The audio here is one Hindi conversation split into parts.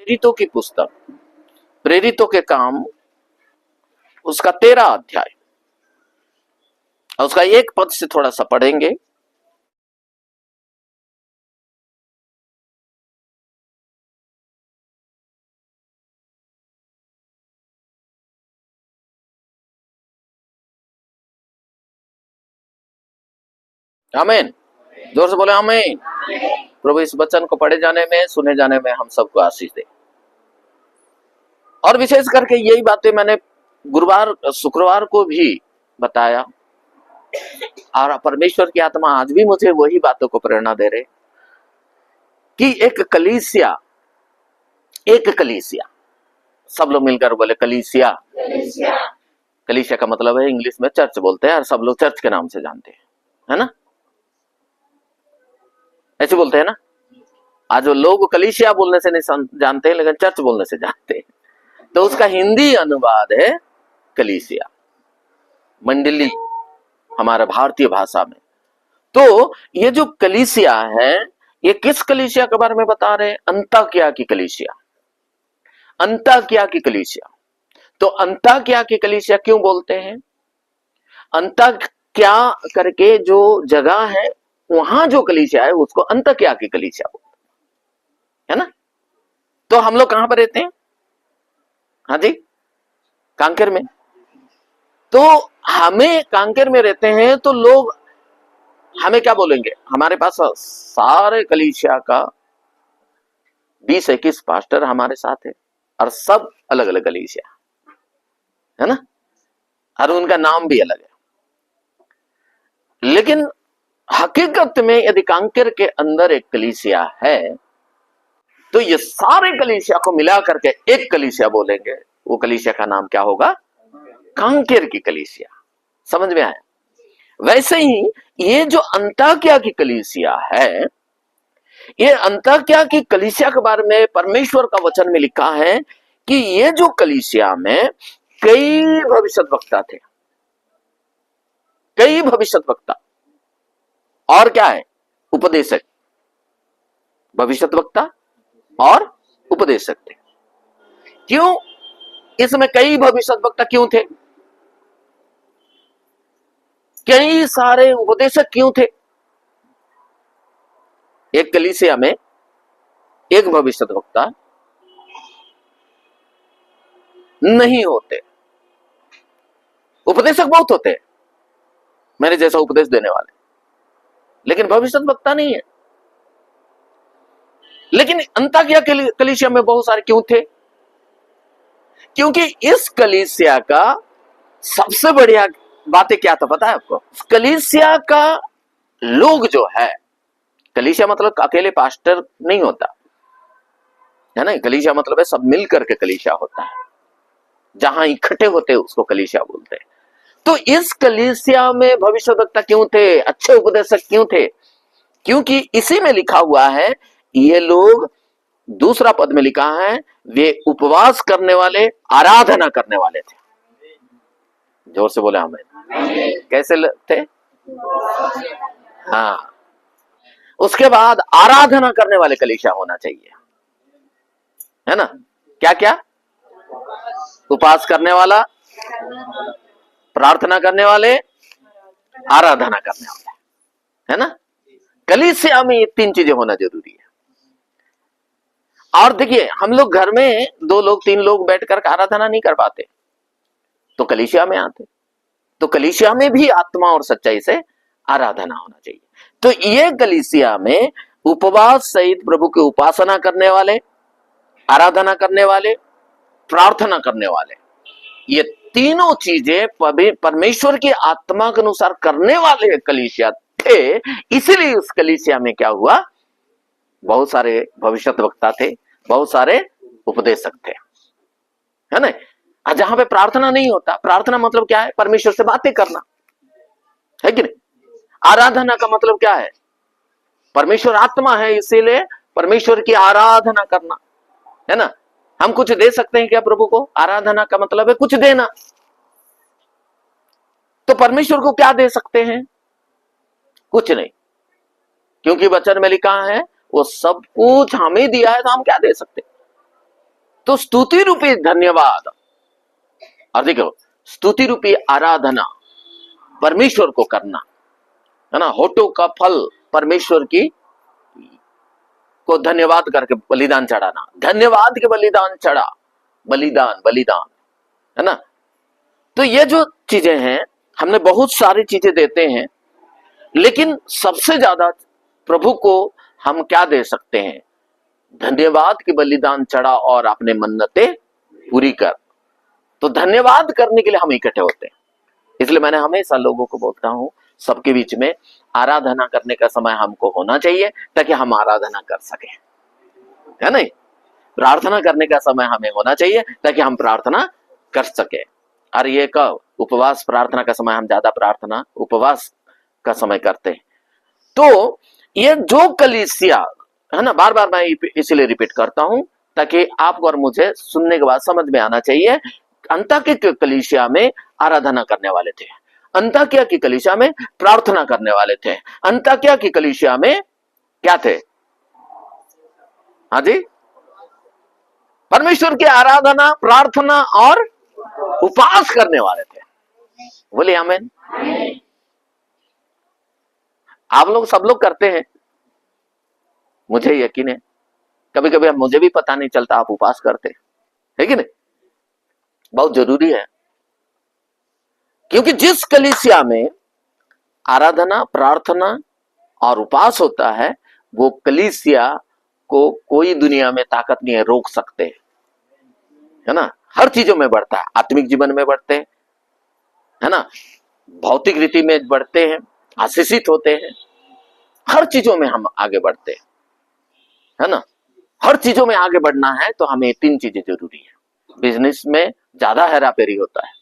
प्रेरितों की पुस्तक, प्रेरितों के काम, उसका 13 अध्याय और उसका एक पद से थोड़ा सा पढ़ेंगे। आमीन। जोर से बोले आमीन। प्रभु इस वचन को पढ़े जाने में, सुने जाने में हम सबको आशीष दे। और विशेष करके यही बातें मैंने गुरुवार शुक्रवार को भी बताया, और परमेश्वर की आत्मा आज भी मुझे वही बातों को प्रेरणा दे रहे कि एक कलीसिया, सब लोग मिलकर बोले कलीसिया। कलीसिया का मतलब है इंग्लिश में चर्च बोलते हैं, और सब लोग चर्च के नाम से जानते हैं, है ना? ऐसे बोलते हैं ना। आज लोग कलीसिया बोलने से नहीं जानते हैं, लेकिन चर्च बोलने से जानते हैं। तो उसका हिंदी अनुवाद है कलीसिया, मंडली, हमारा भारतीय भाषा में। तो ये जो कलीसिया है, ये किस कलीसिया के बारे में बता रहे हैं? अंताकिया की कलीसिया। अंताकिया की कलीसिया। तो अंताकिया की कलीसिया क्यों बोलते हैं? अंताकिया करके जो जगह है, वहां जो कलीसिया है उसको अंताकिया की कलीसिया बोलते हैं, है ना? तो हम लोग कहां पर रहते हैं? हाँ जी, कांकेर में। तो हमें कांकेर में रहते हैं, तो लोग हमें क्या बोलेंगे? हमारे पास सारे कलीसिया का 20-21 पास्टर हमारे साथ है, और सब अलग अलग कलीसिया, है ना? और उनका नाम भी अलग है। लेकिन हकीकत में यदि कांकेर के अंदर एक कलीसिया है, तो ये सारे कलीसिया को मिला करके एक कलीसिया बोलेंगे। वो कलीसिया का नाम क्या होगा? कांकेर की कलीसिया। समझ में आया? वैसे ही ये जो अंताकिया की कलीसिया है, ये अंताकिया की कलीसिया के बारे में परमेश्वर का वचन में लिखा है कि ये जो कलीसिया में कई भविष्यद्वक्ता थे, कई भविष्यद्वक्ता, और क्या है? उपदेशक। भविष्यद्वक्ता और उपदेशक थे। क्यों इसमें कई भविष्यद्वक्ता क्यों थे? कई सारे उपदेशक क्यों थे? एक कलीसिया में एक भविष्यद्वक्ता नहीं होते, उपदेशक बहुत होते हैं, मेरे जैसा उपदेश देने वाले, लेकिन भविष्यद्वक्ता नहीं है। लेकिन अंताकिया कलीसिया में बहुत सारे क्यों थे? क्योंकि इस कलीसिया का सबसे बढ़िया बातें क्या था पता है आपको? कलीसिया का लोग जो है, कलीसिया मतलब अकेले पास्टर नहीं होता है ना। कलीसिया मतलब है सब मिलकर के कलीसिया होता है, जहां इकट्ठे होते हैं उसको कलीसिया बोलते हैं। तो इस कलीसिया में भविष्यद्वक्ता क्यों थे? अच्छे उपदेशक क्यों थे? क्योंकि इसी में लिखा हुआ है, ये लोग, दूसरा पद में लिखा है, वे उपवास करने वाले, आराधना करने वाले थे। जोर से बोले हमें। कैसे थे? हाँ, उसके बाद आराधना करने वाले कलीसिया होना चाहिए, है ना? क्या क्या? उपवास करने वाला, प्रार्थना करने वाले, आराधना करने वाले, है ना? कलीसिया में ये 3 चीजें होना जरूरी है। और देखिए, हम लोग घर में 2 लोग 3 लोग बैठकर आराधना नहीं कर पाते, तो कलीसिया में आते। तो कलीसिया में भी आत्मा और सच्चाई से आराधना होना चाहिए। तो ये कलीसिया में उपवास सहित प्रभु की उपासना करने वाले, आराधना करने वाले, प्रार्थना करने वाले, ये तीनों चीजें परमेश्वर की आत्मा के अनुसार करने वाले कलीसिया थे। इसीलिए उस कलीसिया में क्या हुआ? बहुत सारे भविष्यद्वक्ता थे, बहुत सारे उपदेशक थे, है ना? जहां पे प्रार्थना नहीं होता, प्रार्थना मतलब क्या है? परमेश्वर से बातें करना, है कि नहीं? आराधना का मतलब क्या है? परमेश्वर आत्मा है, इसीलिए परमेश्वर की आराधना करना, है ना? हम कुछ दे सकते हैं क्या प्रभु को? आराधना का मतलब है कुछ देना। तो परमेश्वर को क्या दे सकते हैं? कुछ नहीं, क्योंकि वचन में लिखा है वो सब कुछ हमें दिया है, तो हम क्या दे सकते हैं? तो स्तुति रूपी धन्यवाद, और देखो स्तुति रूपी आराधना परमेश्वर को करना है ना, होठों का फल परमेश्वर की को धन्यवाद करके बलिदान चढ़ाना, धन्यवाद के बलिदान चढ़ा, बलिदान बलिदान, है ना। तो ये जो चीजें हैं, हमने बहुत सारी चीजें देते हैं, लेकिन सबसे ज्यादा प्रभु को हम क्या दे सकते हैं? धन्यवाद की बलिदान चढ़ा और अपने मन्नतें पूरी कर। तो धन्यवाद करने के लिए हम इकट्ठे होते हैं। इसलिए मैंने हमेशा लोगों को बोलता हूं, सबके बीच में आराधना करने का समय हमको होना चाहिए ताकि हम आराधना कर सके, है नहीं? प्रार्थना करने का समय हमें होना चाहिए ताकि हम प्रार्थना कर सके। और ये कब? उपवास प्रार्थना का समय हम ज्यादा प्रार्थना उपवास का समय करते हैं। तो ये जो कलीसिया है ना, बार बार मैं इसीलिए रिपीट करता हूं ताकि आपको और मुझे सुनने के बाद समझ में आना चाहिए। अंताकिया की कलीसिया में आराधना करने वाले थे, अंताकिया की कलीसिया में प्रार्थना करने वाले थे, अंताकिया की कलीसिया में क्या थे? हाँ जी, परमेश्वर की आराधना, प्रार्थना और उपवास करने वाले थे। बोलिए आमीन। आप लोग सब लोग करते हैं, मुझे यकीन है। कभी कभी मुझे भी पता नहीं चलता आप उपवास करते है कि नहीं। बहुत जरूरी है, क्योंकि जिस कलीसिया में आराधना, प्रार्थना और उपवास होता है, वो कलीसिया को कोई दुनिया में ताकत नहीं है रोक सकते, है ना। हर चीजों में बढ़ता है, आत्मिक जीवन में बढ़ते हैं, है ना, भौतिक रीति में बढ़ते हैं, आशीषित होते हैं, हर चीजों में हम आगे बढ़ते हैं, है ना। हर चीजों में आगे बढ़ना है तो हमें 3 चीजें जरूरी है। बिजनेस में ज्यादा हेराफेरी होता है,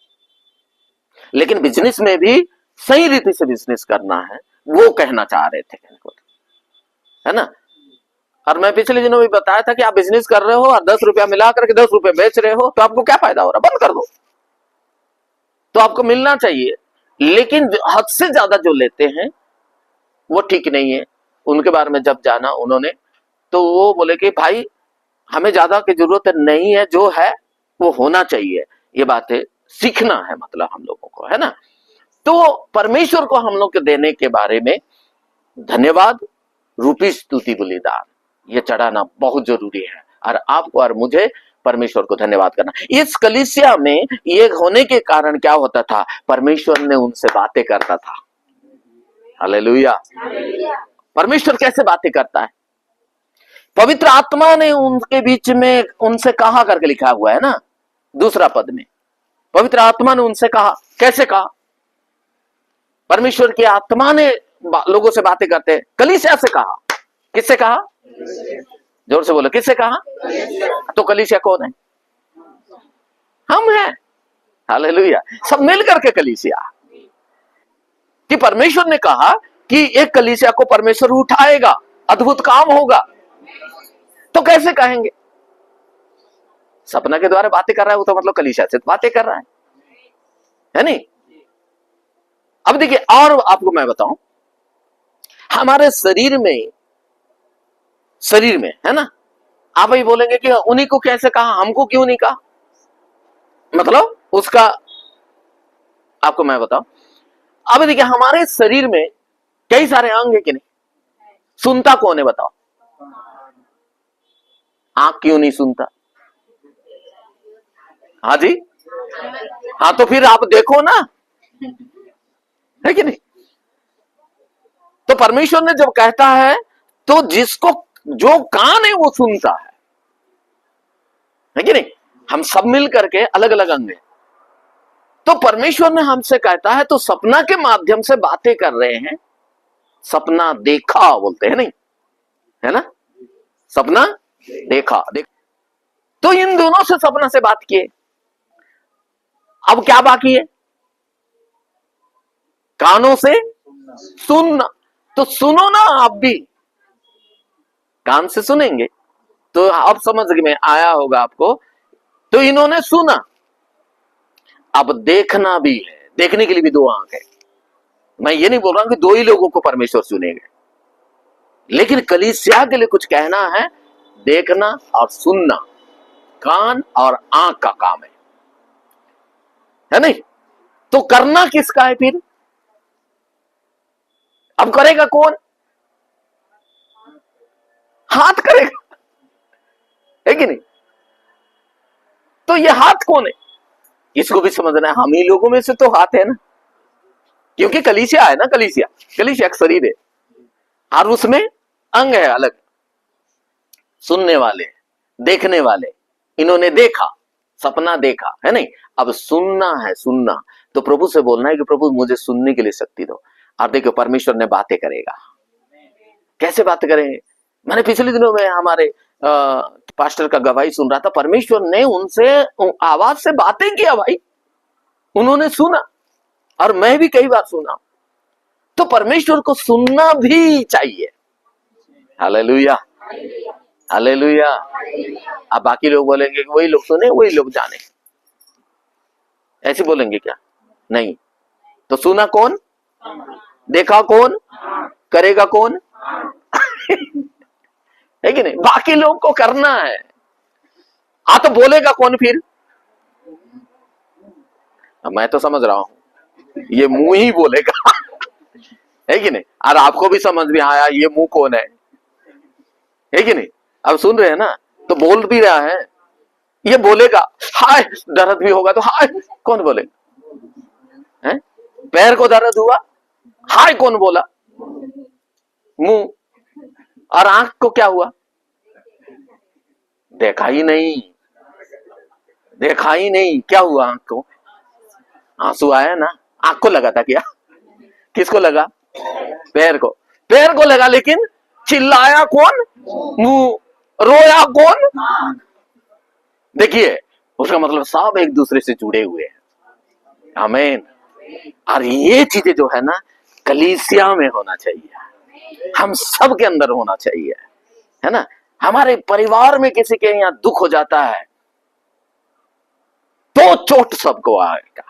लेकिन बिजनेस में भी सही रीति से बिजनेस करना है, वो कहना चाह रहे थे, है ना। और मैं पिछले दिनों भी बताया था कि आप बिजनेस कर रहे हो और 10 रुपया मिला करके 10 रुपए बेच रहे हो, तो आपको क्या फायदा हो रहा? बंद कर दो। तो आपको मिलना चाहिए, लेकिन हद से ज्यादा जो लेते हैं वो ठीक नहीं है। उनके बारे में जब जाना उन्होंने, तो वो बोले कि भाई हमें ज्यादा की जरूरत नहीं है, जो है वो होना चाहिए। ये बातें सीखना है, मतलब हम लोगों को, है ना। तो परमेश्वर को हम लोग के देने के बारे में धन्यवाद रूपी स्तुति बलिदान ये चढ़ाना बहुत जरूरी है, और आपको और मुझे परमेश्वर को धन्यवाद करना। इस कलीसिया में ये होने के कारण क्या होता था? परमेश्वर ने उनसे बातें करता था। हालेलुया। परमेश्वर कैसे बातें करता है? पवित्र आत्मा ने उनके बीच में उनसे कहा करके लिखा हुआ है ना, दूसरा पद में पवित्र आत्मा ने उनसे कहा। कैसे कहा? परमेश्वर की आत्मा ने लोगों से बातें करते हैं, कलीसिया से कहा। किससे कहा? जोर से बोलो, किससे कहा? तो कलीसिया कौन है? हम हैं। हालेलुया। सब मिलकर के कलीसिया, कि परमेश्वर ने कहा कि एक कलीसिया को परमेश्वर उठाएगा, अद्भुत काम होगा। तो कैसे कहेंगे? सपना के द्वारा बातें कर रहा है वो, तो मतलब कलीसिया से बातें कर रहा है नहीं। अब देखिए, और आपको मैं बताऊं, हमारे शरीर में है ना, आप ही बोलेंगे कि उन्हीं को कैसे कहा, हमको क्यों नहीं कहा? मतलब उसका आपको मैं बताऊं, अब देखिए हमारे शरीर में कई सारे अंग है कि नहीं? सुनता कौन है बताओ? आंख क्यों नहीं सुनता? हाँ जी, हाँ तो फिर आप देखो ना, है कि नहीं? तो परमेश्वर ने जब कहता है तो जिसको जो कान है वो सुनता है कि नहीं? हम सब मिल करके अलग अलग अंग है। तो परमेश्वर ने हमसे कहता है, तो सपना के माध्यम से बातें कर रहे हैं। सपना देखा बोलते हैं नहीं, है ना, सपना देखा। तो इन दोनों से सपना से बात किए। अब क्या बाकी है? कानों से सुनना। तो सुनो ना, आप भी कान से सुनेंगे तो अब समझ में आया होगा आपको। तो इन्होंने सुना, अब देखना भी है, देखने के लिए भी 2 आंख है। मैं ये नहीं बोल रहा हूं कि 2 ही लोगों को परमेश्वर सुनेंगे, लेकिन कलीसिया के लिए कुछ कहना है, देखना और सुनना। कान और आंख का काम है नहीं? तो करना किसका है फिर? अब करेगा कौन? हाथ करेगा, है कि नहीं? तो ये हाथ कौन है? इसको भी समझना है। हम ही लोगों में से तो हाथ है ना, क्योंकि कलीसिया है ना, कलीसिया एक शरीर है और उसमें अंग है अलग, सुनने वाले, देखने वाले। इन्होंने देखा, सपना देखा, है नहीं? अब सुनना है, सुनना तो प्रभु से बोलना है कि प्रभु मुझे सुनने के लिए शक्ति दो। और देखो परमेश्वर ने बातें करेगा। कैसे बात करेंगे? मैंने पिछले दिनों में हमारे पास्टर का गवाही सुन रहा था। परमेश्वर ने उनसे आवाज से बातें किया भाई, उन्होंने सुना और मैं भी कई बार सुना। तो परमेश्वर को सुनना भी चाहिए। Hallelujah, hallelujah. अब बाकी लोग बोलेंगे कि वही लोग सुने वही लोग जाने, ऐसे बोलेंगे क्या? नहीं। तो सुना कौन? देखा कौन? करेगा कौन? है कि नहीं? बाकी लोग को करना है। तो बोलेगा कौन फिर? मैं तो समझ रहा हूं ये मुंह ही बोलेगा। है कि नहीं? और आपको भी समझ में आया ये मुंह कौन है कि नहीं? अब सुन रहे हैं ना, तो बोल भी रहा है, ये बोलेगा। हाय, दर्द भी होगा तो हाय कौन बोलेगा? है? पैर को दर्द हुआ, हाय कौन बोला? मुंह। और आंख को क्या हुआ? देखा ही नहीं, देखा ही नहीं। क्या हुआ आंख को? आंसू आया ना। आंख को लगा था क्या? किसको लगा? पैर को। पैर को लगा, लेकिन चिल्लाया कौन? मुंह। रोया कौन? देखिए, उसका मतलब सब एक दूसरे से जुड़े हुए हैं। आमीन। और ये चीजें जो है ना, कलीसिया में होना चाहिए, हम सब के अंदर होना चाहिए, है ना? हमारे परिवार में किसी के यहाँ दुख हो जाता है तो चोट सबको आएगा,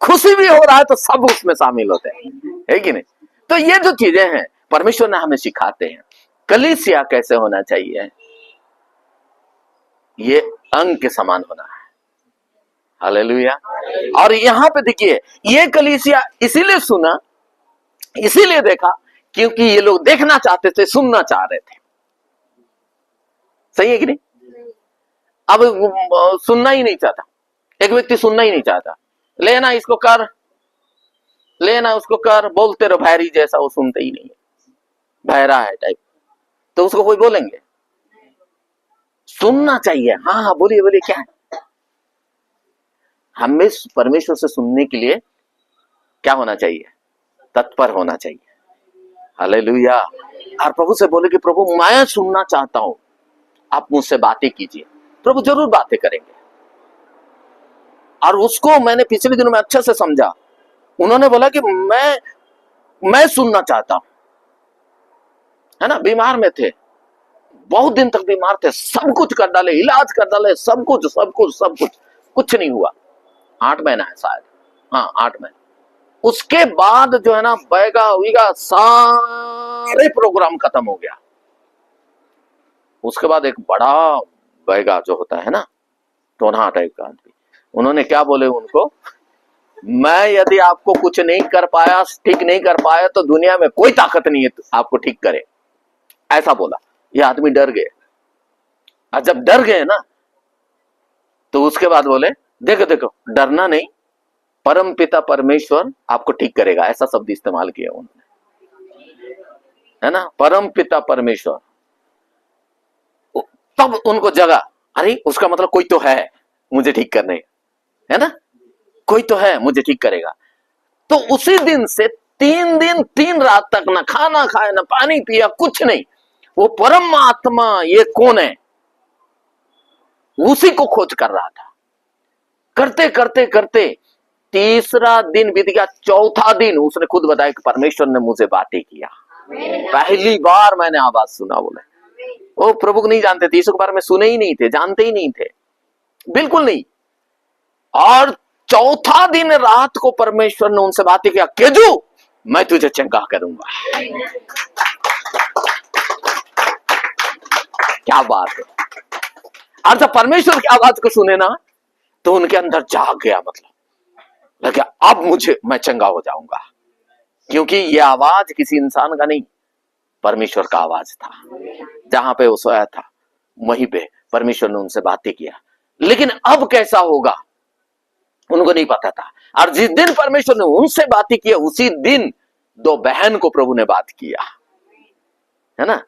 खुशी भी हो रहा है तो सब उसमें शामिल होते हैं, है कि नहीं? तो ये जो चीजें हैं परमेश्वर ने हमें सिखाते हैं। कलीसिया कैसे होना चाहिए? ये अंग के समान होना है। हालेलुया। और यहां पे देखिए, ये कलीसिया इसीलिए सुना, इसीलिए देखा, क्योंकि ये लोग देखना चाहते थे, सुनना चाह रहे थे। सही है कि नहीं? अब सुनना ही नहीं चाहता, एक व्यक्ति सुनना ही नहीं चाहता। लेना इसको कर, लेना उसको कर, बोलते रहो भैरी जैसा, वो सुनते ही नहीं है, बहरा है टाइप। तो उसको कोई बोलेंगे? सुनना चाहिए। हाँ हाँ, बोलिए बोलिए, क्या है? हमें परमेश्वर से सुनने के लिए क्या होना चाहिए? तत्पर होना चाहिए। हालेलुया। और प्रभु से बोले कि प्रभु मैं सुनना चाहता हूं, आप मुझसे बातें कीजिए। प्रभु जरूर बातें करेंगे। और उसको मैंने पिछले दिनों में अच्छे से समझा। उन्होंने बोला कि मैं सुनना चाहता हूं, है ना? बीमार में थे, बहुत दिन तक बीमार थे, सब कुछ कर डाले, इलाज कर डाले, सब कुछ, कुछ नहीं हुआ। 8 महीना है शायद, हाँ 8 महीना। उसके बाद जो है ना, बैगा वीगा सारे प्रोग्राम खत्म हो गया। उसके बाद एक बड़ा बैगा जो होता है ना, टोना टाइप का आदमी, उन्होंने क्या बोले उनको, मैं यदि आपको कुछ नहीं कर पाया, ठीक नहीं कर पाया, तो दुनिया में कोई ताकत नहीं है आपको ठीक करे, ऐसा बोला। ये आदमी डर गए। और जब डर गए ना, तो उसके बाद बोले देखो देखो, डरना नहीं, परम पिता परमेश्वर आपको ठीक करेगा, ऐसा शब्द इस्तेमाल किया उन्होंने, है ना? परम पिता परमेश्वर। तब उनको जगा, अरे उसका मतलब कोई तो है मुझे ठीक करने, है ना? कोई तो है मुझे ठीक करेगा। तो उसी दिन से 3 दिन 3 रात तक ना खाना खाया, ना पानी पिया, कुछ नहीं। वो परमात्मा ये कौन है, उसी को खोज कर रहा था। करते करते करते तीसरा दिन बीत गया, चौथा दिन उसने खुद बताया कि परमेश्वर ने मुझे बातें किया, पहली बार मैंने आवाज सुना। बोले वो प्रभु को नहीं जानते थे, यीशु के बारे में सुने ही नहीं थे, जानते ही नहीं थे, बिल्कुल नहीं। और चौथा दिन रात को परमेश्वर ने उनसे बातें किया, केजू मैं तुझे चंगा करूंगा। क्या बात है! और जब परमेश्वर की आवाज को सुने ना तो उनके अंदर जाग गया, मतलब लगा अब मैं चंगा हो जाऊंगा, क्योंकि यह आवाज किसी इंसान का नहीं, परमेश्वर का आवाज था। जहां पे वो सोया था वहीं पे परमेश्वर ने उनसे बातें किया। लेकिन अब कैसा होगा उनको नहीं पता था। और जिस दिन परमेश्वर ने उनसे बातें किया उसी दिन दो बहन को प्रभु ने बात किया, है ना।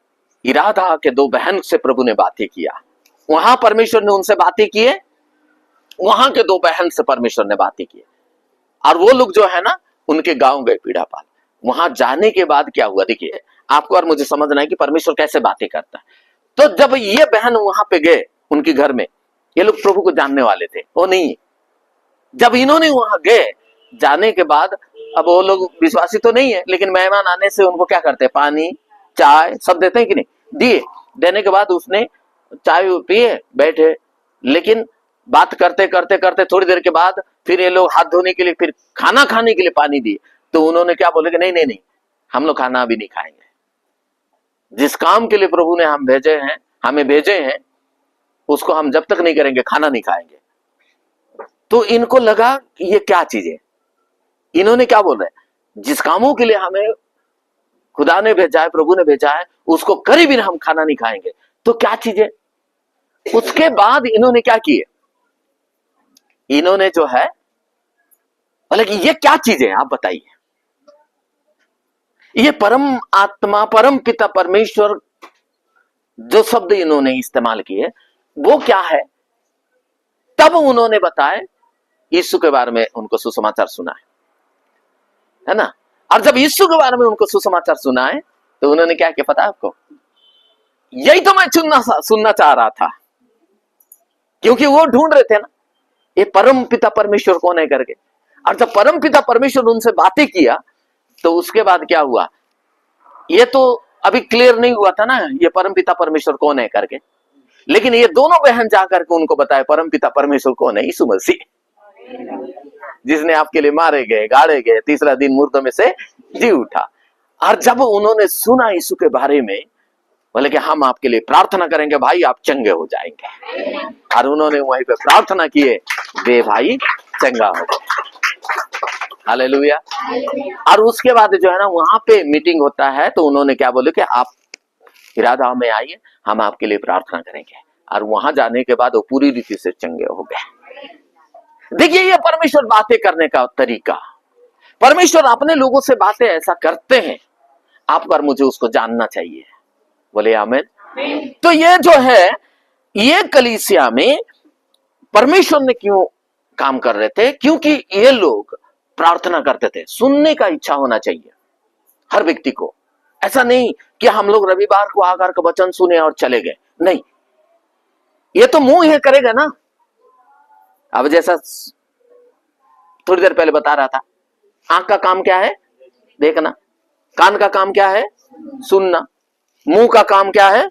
इरादा के दो बहन से प्रभु ने बातें किया, वहां परमेश्वर ने उनसे बातें किए, वहां के दो बहन से परमेश्वर ने बातें की। और वो लोग जो है ना उनके गांव गए पीड़ा पाल। वहां जाने के बाद क्या हुआ, देखिए आपको और मुझे समझना है कि परमेश्वर कैसे बातें करता है। तो जब ये बहन वहां पे गए उनके घर में, ये लोग प्रभु को जानने वाले थे, वो नहीं। जब इन्होंने वहां गए जाने के बाद, अब वो लोग विश्वासी तो नहीं है, लेकिन मेहमान आने से उनको क्या करते हैं, पानी चाय सब देते हैं कि नहीं, दिए। देने के बाद उसने चाय पिए बैठे, लेकिन बात करते करते करते थोड़ी देर के बाद फिर ये लोग हाथ धोने के लिए, फिर खाना खाने के लिए पानी दिए। तो उन्होंने क्या बोले कि नहीं नहीं नहीं, हम लोग खाना अभी नहीं खाएंगे, जिस काम के लिए प्रभु ने हमें भेजे हैं उसको हम जब तक नहीं करेंगे खाना नहीं खाएंगे। तो इनको लगा कि ये क्या चीज है, इन्होंने क्या बोल रहे हैं, जिस कामों के लिए हमें खुदा ने भेजा है, प्रभु ने भेजा है, उसको करे बिना हम खाना नहीं खाएंगे, तो क्या चीज है। उसके बाद इन्होंने क्या किए, इन्होंने जो है बोले कि ये क्या चीज है, आप बताइए। ये परम आत्मा, परम पिता परमेश्वर जो शब्द इन्होंने इस्तेमाल किए वो क्या है। तब उन्होंने बताया यीशु के बारे में, उनको सुसमाचार सुना है ना। और जब यीशु के बारे में उनको सुसमाचार सुना है तो उन्होंने क्या किया पता है आपको, यही तो मैं सुनना चाह रहा था, क्योंकि वो ढूंढ रहे थे ना ये परम पिता परमेश्वर कौन है करके। और जब परम पिता परमेश्वर उनसे बातें किया तो उसके बाद क्या हुआ, ये तो अभी क्लियर नहीं हुआ था ना ये परम पिता परमेश्वर कौन है करके, लेकिन ये दोनों बहन जाकर के उनको बताया परम पिता परमेश्वर कौन है, यीशु मसीह, जिसने आपके लिए मारे गए, गाड़े गए, तीसरा दिन मुर्दों में से जी उठा। और जब उन्होंने सुना यीशु के बारे में, बोले कि हम आपके लिए प्रार्थना करेंगे भाई, आप चंगे हो जाएंगे। और उन्होंने वहीं पे प्रार्थना किए, वे भाई चंगा हो गए। हालेलुया। और उसके बाद जो है ना वहां पे मीटिंग होता है, तो उन्होंने क्या बोले कि आप इरादा में आइए, हम आपके लिए प्रार्थना करेंगे। और वहां जाने के बाद वो पूरी रीति से चंगे हो गए। देखिए ये परमेश्वर बातें करने का तरीका, परमेश्वर अपने लोगों से बातें ऐसा करते हैं, आप पर मुझे उसको जानना चाहिए। बोले आमीन। तो ये जो है ये कलीसिया में परमेश्वर ने क्यों काम कर रहे थे, क्योंकि ये लोग प्रार्थना करते थे। सुनने का इच्छा होना चाहिए हर व्यक्ति को, ऐसा नहीं कि हम लोग रविवार को आकर के वचन सुने और चले गए, नहीं, ये तो मुंह ही करेगा ना। अब जैसा थोड़ी देर पहले बता रहा था, आंख का काम क्या है, देखना, कान का काम क्या है, सुनना, मुंह का काम क्या है,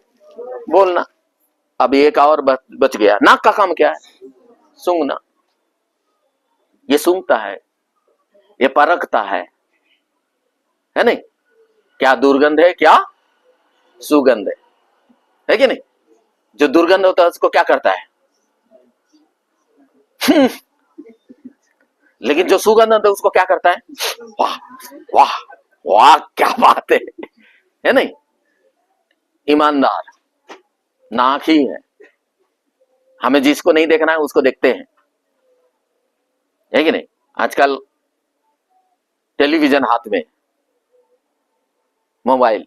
बोलना। अब एक और बच गया, नाक का काम क्या है, सूंघना। ये सूंघता है, ये परखता है नहीं, क्या दुर्गंध है क्या सुगंध है कि नहीं। जो दुर्गंध होता है उसको क्या करता है लेकिन जो सुगंध होता है उसको क्या करता है, वाह वाह वाह क्या बात है नहीं। ईमानदार नाक ही है, हमें जिसको नहीं देखना है उसको देखते हैं, है कि नहीं। आजकल टेलीविजन हाथ में, मोबाइल,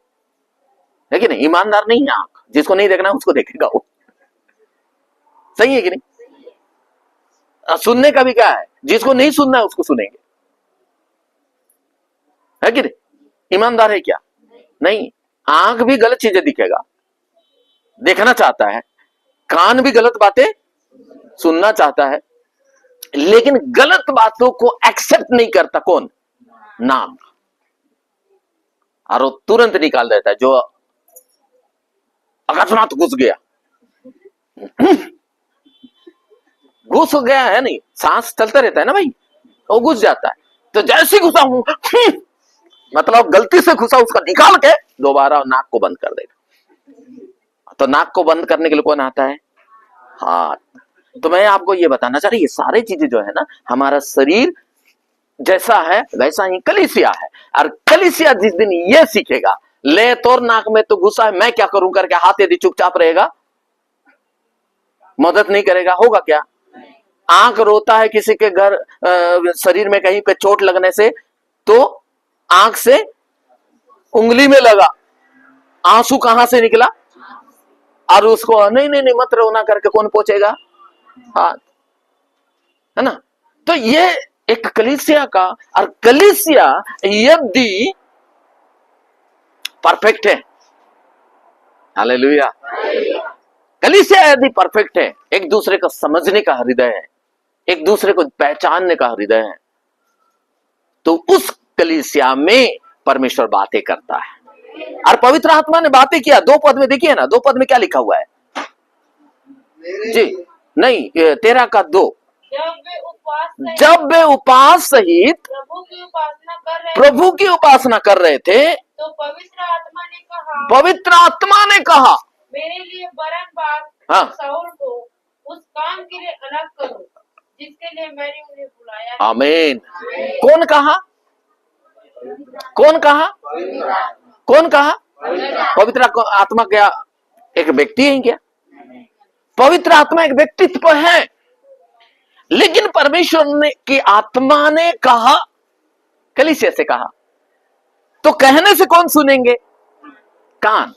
है कि नहीं। ईमानदार नहीं है आंख, जिसको नहीं देखना है उसको देखेगा वो, सही है कि नहीं। सुनने का भी क्या है, जिसको नहीं सुनना है उसको सुनेंगे, है कि नहीं। ईमानदार है क्या, नहीं। आंख भी गलत चीजें दिखेगा, देखना चाहता है, कान भी गलत बातें सुनना चाहता है, लेकिन गलत बातों को एक्सेप्ट नहीं करता कौन, नाक। और वो तुरंत निकाल देता है जो अकस्मात घुस गया घुस गया है नहीं, सांस चलता रहता है ना भाई, वो घुस जाता है। तो जैसे घुसा हूं मतलब गलती से घुसा, उसका निकाल के दोबारा नाक को बंद कर देगा। तो नाक को बंद करने के लिए कौन आता है, हाथ। तो मैं आपको ये बताना चाह रही, ये सारी चीजें जो है ना, हमारा शरीर जैसा है वैसा ही कलीसिया है। और कलीसिया जिस दिन ये सीखेगा, ले तोर नाक में तो घुसा है, मैं क्या करूं करके हाथ यदि चुपचाप रहेगा, मदद नहीं करेगा, होगा क्या? आंख रोता है किसी के घर शरीर में कहीं पे चोट लगने से, तो आंख से उंगली में लगा, आंसू कहां से निकला, और उसको नहीं नहीं नहीं मत रोना करके कौन पहुंचेगा? हाथ, है ना? तो ये एक कलीसिया का, और कलीसिया यदि परफेक्ट है, हालेलुया, कलीसिया यदि परफेक्ट है, एक दूसरे को समझने का हृदय है, एक दूसरे को पहचानने का हृदय है, तो उस कलीसिया में परमेश्वर बातें करता है। और पवित्र आत्मा ने बातें किया, 2 पद में देखिए ना, 2 पद में क्या लिखा हुआ है जी? नहीं, 13 का 2, जब वे उपवास सहित प्रभु की उपासना कर रहे थे, तो पवित्र आत्मा ने कहा मेरे लिए बरनबास हाँ। शाऊल को उस काम के लिए अलग करो जिसके लिए मैंने उन्हें बुलाया है। आमीन। कौन कहा? कौन कहा? कौन कहा? पवित्र आत्मा क्या एक व्यक्ति है क्या? पवित्र आत्मा एक व्यक्तित्व है, लेकिन परमेश्वर ने की आत्मा ने कहा, कलीसिया से कहा, तो कहने से कौन सुनेंगे? कान।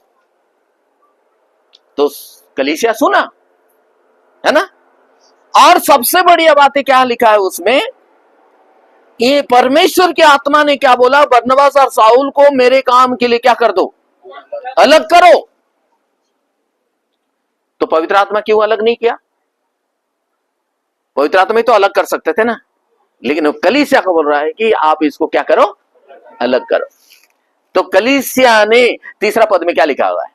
तो कलीसिया सुना, है ना? और सबसे बढ़िया बात क्या लिखा है उसमें, ये परमेश्वर की आत्मा ने क्या बोला? बरनबास और शाऊल को मेरे काम के लिए क्या कर दो? अलग करो। तो पवित्र आत्मा क्यों अलग नहीं किया? पवित्र आत्मा तो अलग कर सकते थे ना, लेकिन कलीसिया को बोल रहा है कि आप इसको क्या करो? अलग करो। तो कलीसिया ने, तीसरा पद में क्या लिखा हुआ है?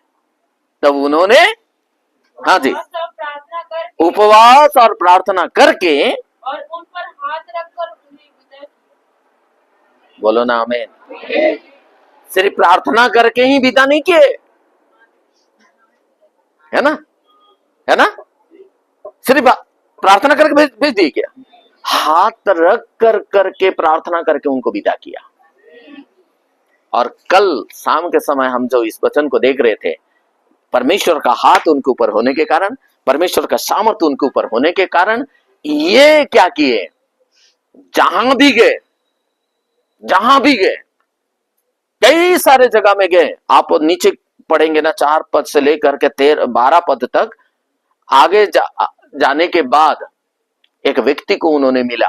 तब उन्होंने, हाँ जी, उपवास और प्रार्थना करके और उन पर हाथ रखकर उन्हें विदा, बोलो ना आमीन। सिर्फ प्रार्थना करके ही विदा नहीं किए, है ना? है ना? सिर्फ प्रार्थना करके भेज दिए क्या? हाथ रख कर करके प्रार्थना करके उनको विदा किया। और कल शाम के समय हम जो इस वचन को देख रहे थे, परमेश्वर का हाथ उनके ऊपर होने के कारण, परमेश्वर का सामर्थ्य उनके ऊपर होने के कारण, ये क्या किए? जहां भी गए, जहां भी गए, कई सारे जगह में गए। आप नीचे पढ़ेंगे ना, 4 पद से लेकर के 12 पद तक आगे जाने के बाद एक व्यक्ति को उन्होंने मिला,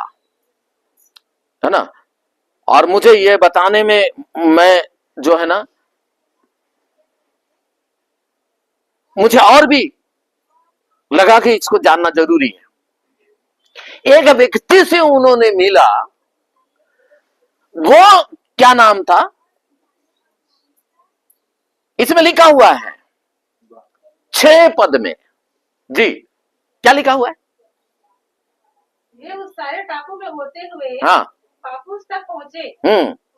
है ना? और मुझे ये बताने में मैं जो है ना, मुझे और भी लगा कि इसको जानना जरूरी है। एक व्यक्ति से उन्होंने मिला, वो क्या नाम था? इसमें लिखा हुआ है 6 पद में जी, क्या लिखा हुआ है? वे उस सारे टापू में होते हुए हाँ, पापुस तक पहुंचे।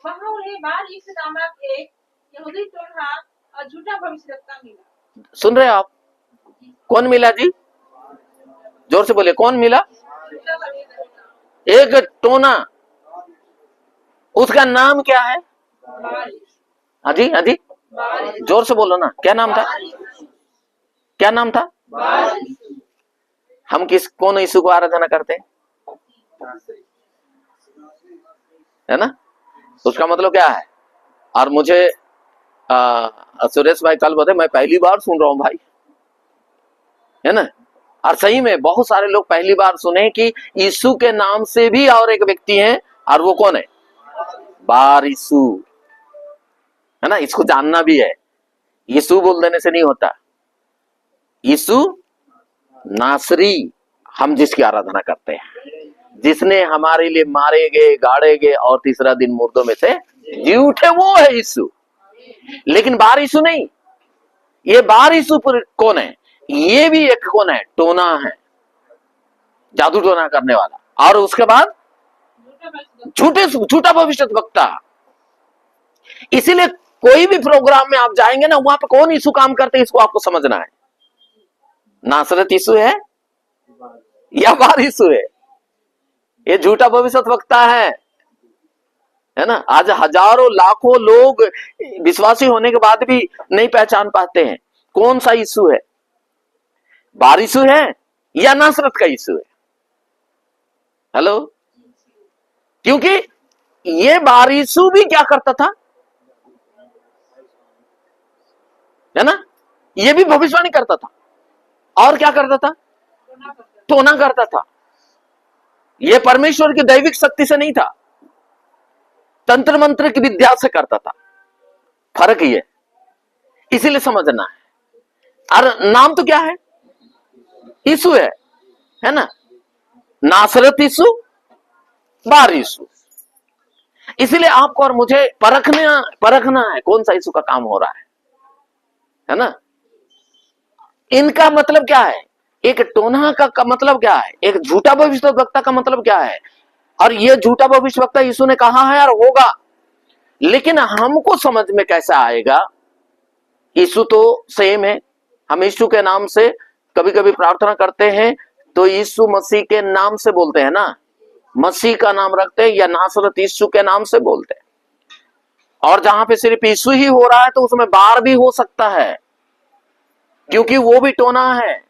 वहां उन्हें बार यीशु नामक एक यहूदी टोनहा और झूठा भविष्यवक्ता मिला। सुन रहे हो आप? कौन मिला जी? जोर से बोले, कौन मिला? एक टोना, उसका नाम क्या है? हाँ जी, हाँ जी, जोर से बोलो ना, क्या नाम था? क्या नाम था? हम कौन यीशु को आराधना करते हैं, है ना? उसका मतलब क्या है? और मुझे सुरेश भाई कल बताए, मैं पहली बार सुन रहा हूं भाई, है ना? और सही में बहुत सारे लोग पहली बार सुने कि यीशु के नाम से भी और एक व्यक्ति है, और वो कौन है? बार यीशु, है ना? इसको जानना भी है, यीशु बोल देने से नहीं होता। यीशु नासरी, हम जिसकी आराधना करते हैं, जिसने हमारे लिए मारे गए, गाड़े गए और तीसरा दिन मुर्दों में से जी उठे, वो है यीशु। लेकिन बार यीशु नहीं। ये बार यीशु कौन है? ये भी एक कौन है? टोना है, जादू टोना करने वाला। और उसके बाद झूठा भविष्यवक्ता। इसीलिए कोई भी प्रोग्राम में आप जाएंगे ना, वहां पे कौन यीशु काम करते हैं, इसको आपको समझना है। नासरत यीशु है, या बार यीशु है? ये झूठा भविष्यवक्ता है ना। आज हजारों लाखों लोग विश्वासी होने के बाद भी नहीं पहचान पाते हैं कौन सा यीशु है, बार यीशु है या नासरत का यीशु है। हेलो, क्योंकि ये बार यीशु भी क्या करता था, है ना, ये भी भविष्यवाणी करता था और क्या करता था, टोना करता था। ये परमेश्वर की दैविक शक्ति से नहीं था, तंत्र मंत्र की विद्या से करता था। फर्क ये, इसीलिए समझना है। और नाम तो क्या है, यीशु है ना, नासरत यीशु, बार यीशु। इसीलिए आपको और मुझे परखना है कौन सा यीशु का काम हो रहा है ना। इनका मतलब क्या है, एक टोना का मतलब क्या है, एक झूठा भविष्यवक्ता का मतलब क्या है। और ये झूठा भविष्यवक्ता यीशु ने कहा है और होगा, लेकिन हमको समझ में कैसा आएगा। यीशु तो सेम है, हम यीशु के नाम से कभी कभी प्रार्थना करते हैं तो यीशु मसीह के नाम से बोलते हैं ना, मसीह का नाम रखते हैं या नासरत यीशु के नाम से बोलते हैं। और जहां पे सिर्फ यीशु ही हो रहा है तो उसमें बार भी हो सकता है, क्योंकि वो भी टोना है,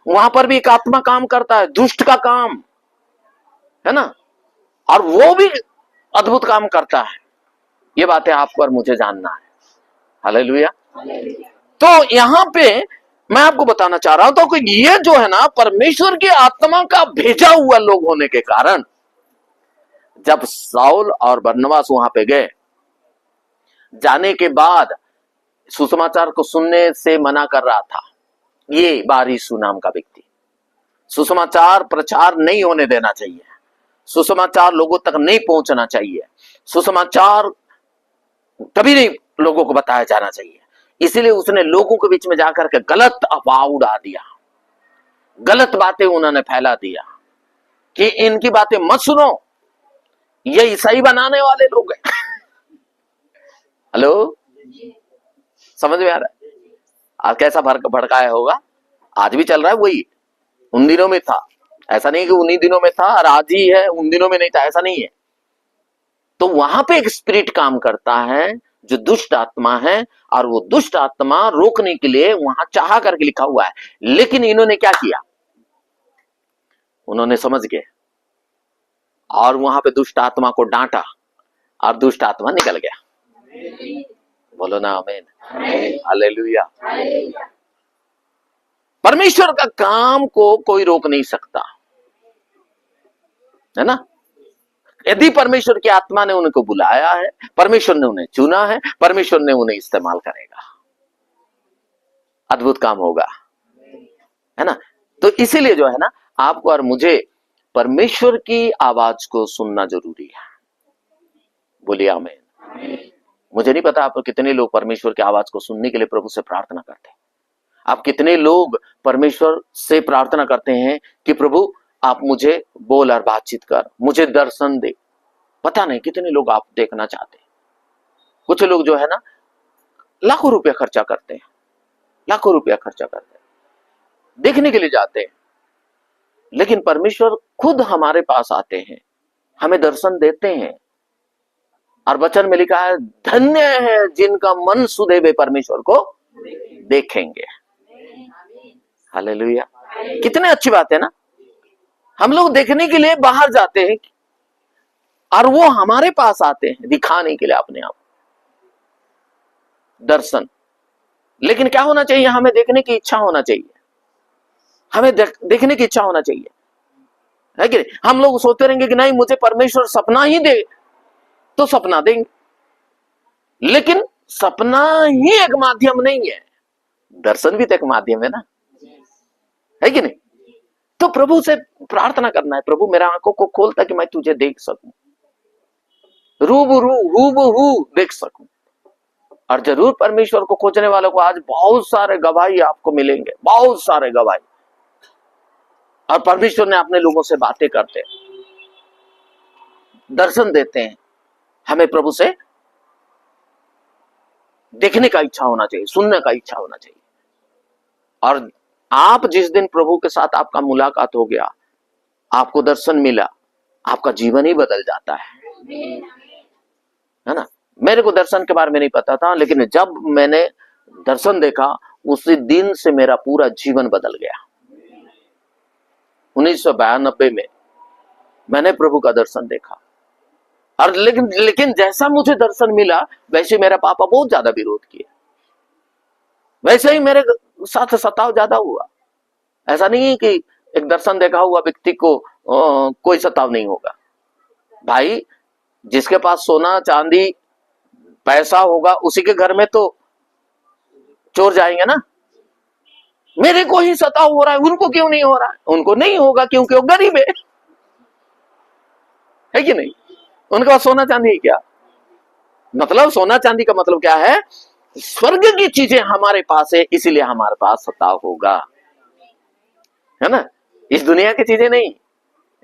वहां पर भी एक आत्मा काम करता है, दुष्ट का काम है ना, और वो भी अद्भुत काम करता है। ये बातें आपको और मुझे जानना है। हालेलुया। तो यहां पे मैं आपको बताना चाह रहा हूं तो कि ये जो है ना, परमेश्वर की आत्मा का भेजा हुआ लोग होने के कारण जब साउल और बरनबास वहां पे गए, जाने के बाद सुसमाचार को सुनने से मना कर रहा था ये बार यीशु नाम का व्यक्ति। सुसमाचार प्रचार नहीं होने देना चाहिए, सुसमाचार लोगों तक नहीं पहुंचना चाहिए, सुसमाचार कभी नहीं लोगों को बताया जाना चाहिए। इसीलिए उसने लोगों के बीच में जाकर के गलत अफवाह उड़ा दिया, गलत बातें उन्होंने फैला दिया कि इनकी बातें मत सुनो, ये ईसाई बनाने वाले लोग हैं। हेलो, समझ में आ रहा है? आज कैसा भड़काया होगा, आज भी चल रहा है वही, उन दिनों में था। ऐसा नहीं कि उन्हीं दिनों में था और आज ही है, उन दिनों में नहीं था, ऐसा नहीं है। तो वहां पे एक स्पिरिट काम करता है जो दुष्ट आत्मा है, और वो दुष्ट आत्मा रोकने के लिए वहां चाह करके लिखा हुआ है। लेकिन इन्होंने क्या किया, उन्होंने समझ गए और वहां पे दुष्ट आत्मा को डांटा और दुष्ट आत्मा निकल गया। बोलो ना आमीन, हालेलुया। परमेश्वर का काम को कोई रोक नहीं सकता, है ना। यदि परमेश्वर की आत्मा ने उनको बुलाया है, परमेश्वर ने उन्हें चुना है, परमेश्वर ने उन्हें इस्तेमाल करेगा, अद्भुत काम होगा, है ना। तो इसीलिए जो है ना, आपको और मुझे परमेश्वर की आवाज को सुनना जरूरी है। बोलिए आमीन। मुझे नहीं पता आप कितने लोग परमेश्वर की आवाज को सुनने के लिए प्रभु से प्रार्थना करते हैं। आप कितने लोग परमेश्वर से प्रार्थना करते हैं कि प्रभु आप मुझे बोल और बातचीत कर, मुझे दर्शन दे। पता नहीं कितने लोग आप देखना चाहते हैं। कुछ लोग जो है ना, लाखों रुपया खर्चा करते हैं, लाखों रुपया खर्चा करते हैं, देखने के लिए जाते हैं, लेकिन परमेश्वर खुद हमारे पास आते हैं, हमें दर्शन देते हैं। और वचन में लिखा है, धन्य है जिनका मन सुधे वे परमेश्वर को देखेंगे। हालेलुया। कितने अच्छी बात है ना। हम लोग देखने के लिए बाहर जाते हैं और वो हमारे पास आते हैं दिखाने के लिए अपने आप दर्शन। लेकिन क्या होना चाहिए, हमें देखने की इच्छा होना चाहिए, हमें देखने की इच्छा होना चाहिए, है कि नहीं। हम लोग सोचते रहेंगे कि नहीं मुझे परमेश्वर सपना ही दे, तो सपना देंगे, लेकिन सपना ही एक माध्यम नहीं है, दर्शन भी तो एक माध्यम है ना, है कि नहीं। तो प्रभु से प्रार्थना करना है, प्रभु मेरा आंखों को खोल ताकि मैं तुझे देख सकूं, रूबरू देख सकूं। और जरूर परमेश्वर को खोजने वालों को आज बहुत सारे गवाही आपको मिलेंगे, बहुत सारे गवाही। और परमेश्वर ने अपने लोगों से बातें करते हैं, दर्शन देते हैं। हमें प्रभु से देखने का इच्छा होना चाहिए, सुनने का इच्छा होना चाहिए। और आप जिस दिन प्रभु के साथ आपका मुलाकात हो गया, आपको दर्शन मिला, आपका जीवन ही बदल जाता है ना। मेरे को दर्शन के बारे में नहीं पता था, लेकिन जब मैंने दर्शन देखा उसी दिन से मेरा पूरा जीवन बदल गया। 1992 में मैंने प्रभु का दर्शन देखा, और लेकिन जैसा मुझे दर्शन मिला वैसे मेरा पापा बहुत ज्यादा विरोध किया, वैसे ही मेरे साथ सताव ज्यादा हुआ। ऐसा नहीं है कि एक दर्शन देखा हुआ व्यक्ति को कोई सताव नहीं होगा। भाई, जिसके पास सोना चांदी पैसा होगा उसी के घर में तो चोर जाएंगे ना। मेरे को ही सताव हो रहा है, उनको क्यों नहीं हो रहा है? उनको नहीं होगा क्योंकि वो गरीब है कि नहीं? उनके पास सोना चांदी है क्या? मतलब सोना चांदी का मतलब क्या है? स्वर्ग की चीजें हमारे पास है, इसलिए हमारे पास सताव होगा, है ना। इस दुनिया की चीजें नहीं।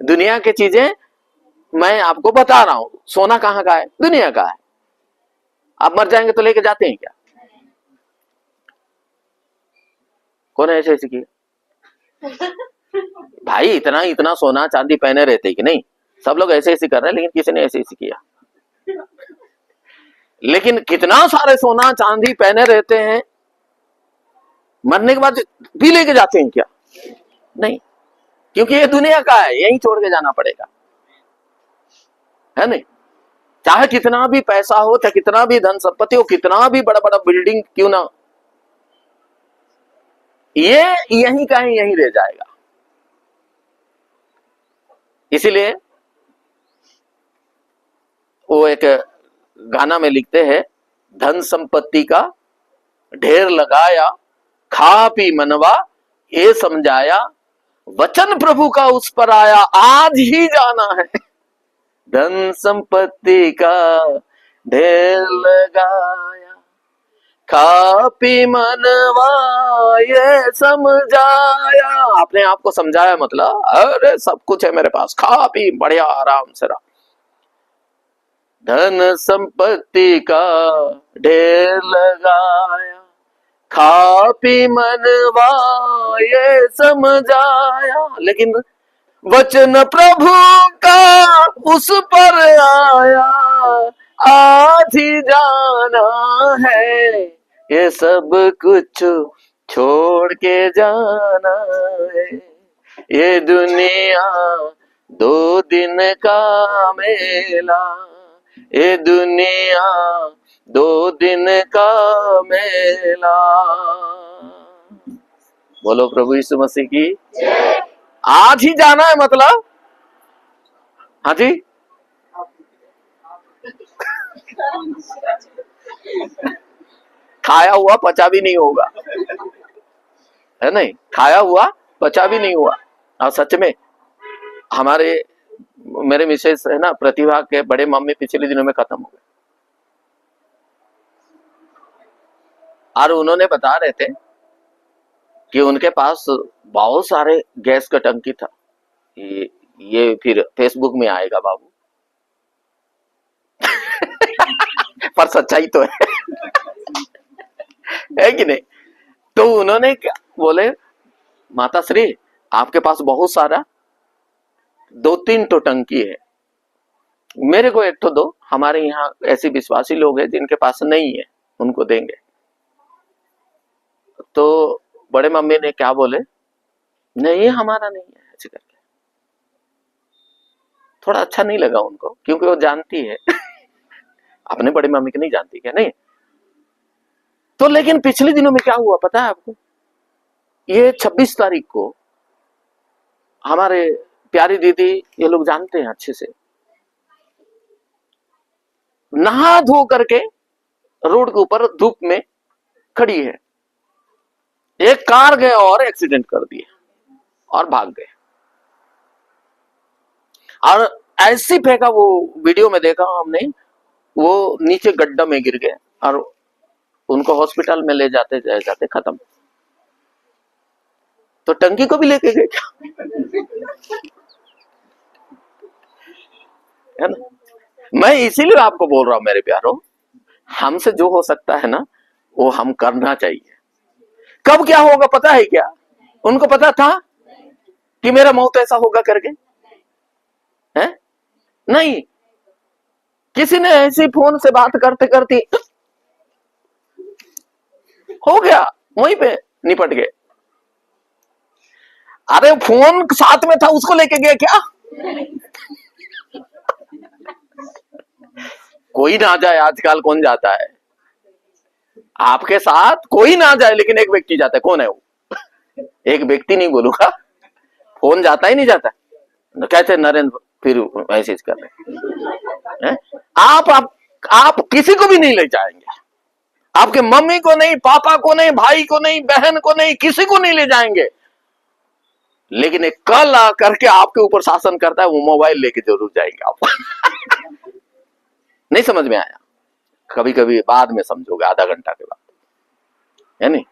दुनिया की चीजें मैं आपको बता रहा हूं, सोना कहां का है? दुनिया का है। आप मर जाएंगे तो लेके जाते हैं क्या? कौन ऐसे ऐसे किया? भाई, इतना इतना सोना चांदी पहने रहते कि नहीं? सब लोग ऐसे ऐसे कर रहे हैं, लेकिन किसी ने ऐसे ऐसे किया। लेकिन कितना सारे सोना चांदी पहने रहते हैं, मरने के बाद भी लेके जाते हैं क्या? नहीं, क्योंकि ये दुनिया का है, यहीं छोड़ के जाना पड़ेगा, है नहीं। चाहे कितना भी पैसा हो, चाहे कितना भी धन संपत्ति हो, कितना भी बड़ा बड़ा बिल्डिंग क्यों ना, ये यहीं का ही यहीं रह जाएगा। इसीलिए वो एक गाना में लिखते हैं, धन संपत्ति का ढेर लगाया, खा पी मनवा ये समझाया, वचन प्रभु का उस पर आया, आज ही जाना है। धन संपत्ति का ढेर लगाया, खा पी मनवा ये समझाया। अपने आप को समझाया, मतलब अरे सब कुछ है मेरे पास, खा पी बढ़िया आराम से रहा। धन संपत्ति का ढेर लगाया, खा पी मनवा ये समझाया, लेकिन वचन प्रभु का उस पर आया, आज ही जाना है, ये सब कुछ छोड़ के जाना है। ये दुनिया 2 दिन का मेला, ये दुनिया 2 दिन का मेला। बोलो प्रभु यीशु मसीह की। आज ही जाना है, मतलब हाँ जी, खाया हुआ पचा भी नहीं होगा, है नहीं। खाया हुआ पचा भी नहीं हुआ। और सच में हमारे मेरे मिसेस है ना, प्रतिभा के बड़े मम्मी पिछले दिनों में खत्म हो गए, और उन्होंने बता रहे थे कि उनके पास बहुत सारे गैस का टंकी था। ये फिर फेसबुक में आएगा बाबू। पर सच्चाई तो है कि नहीं? तो उन्होंने क्या बोले, माता श्री आपके पास बहुत सारा 2-3 तो टंकी है, मेरे को एक तो दो। हमारे यहाँ ऐसे विश्वासी लोग हैं जिनके पास नहीं है, उनको देंगे। तो बड़े मम्मी ने क्या बोले, नहीं हमारा नहीं है, ऐसे करके। थोड़ा अच्छा नहीं लगा उनको, क्योंकि वो जानती है अपने बड़े मम्मी को नहीं जानती क्या? नहीं। तो लेकिन पिछले दिनों में क्या हुआ पता है आपको? ये 26 तारीख को हमारे प्यारी दीदी, ये लोग जानते हैं अच्छे से, नहा धो करके रोड के ऊपर धूप में खड़ी है, एक कार गए और एक्सीडेंट कर दिए और भाग गए। और ऐसी फेंका, वो वीडियो में देखा हमने, वो नीचे गड्ढा में गिर गए और उनको हॉस्पिटल में ले जाते जाते खत्म। तो टंकी को भी लेके गए क्या? है ना। मैं इसीलिए आपको बोल रहा हूं मेरे प्यारों, हमसे जो हो सकता है ना वो हम करना चाहिए। कब क्या होगा पता है क्या? उनको पता था कि मेरा मौत ऐसा होगा करके? नहीं, किसी ने ऐसी फोन से बात करते करते हो गया, वहीं पे निपट गए। अरे फोन साथ में था, उसको लेके गए क्या? कोई ना जाए, आजकल कौन जाता है? आपके साथ कोई ना जाए लेकिन एक व्यक्ति जाता है। कौन है वो? एक व्यक्ति नहीं बोलूंगा, फोन जाता ही नहीं जाता। तो कहते नरेंद्र फिर मैसेज कर रहे हैं। आप किसी को भी नहीं ले जाएंगे, आपके मम्मी को नहीं, पापा को नहीं, भाई को नहीं, बहन को नहीं, किसी को नहीं ले जाएंगे। लेकिन एक कल आकर के आपके ऊपर शासन करता है, वो मोबाइल लेके जरूर जाएंगे आप। नहीं समझ में आया? कभी कभी बाद में समझोगे, आधा घंटा के बाद, है नहीं?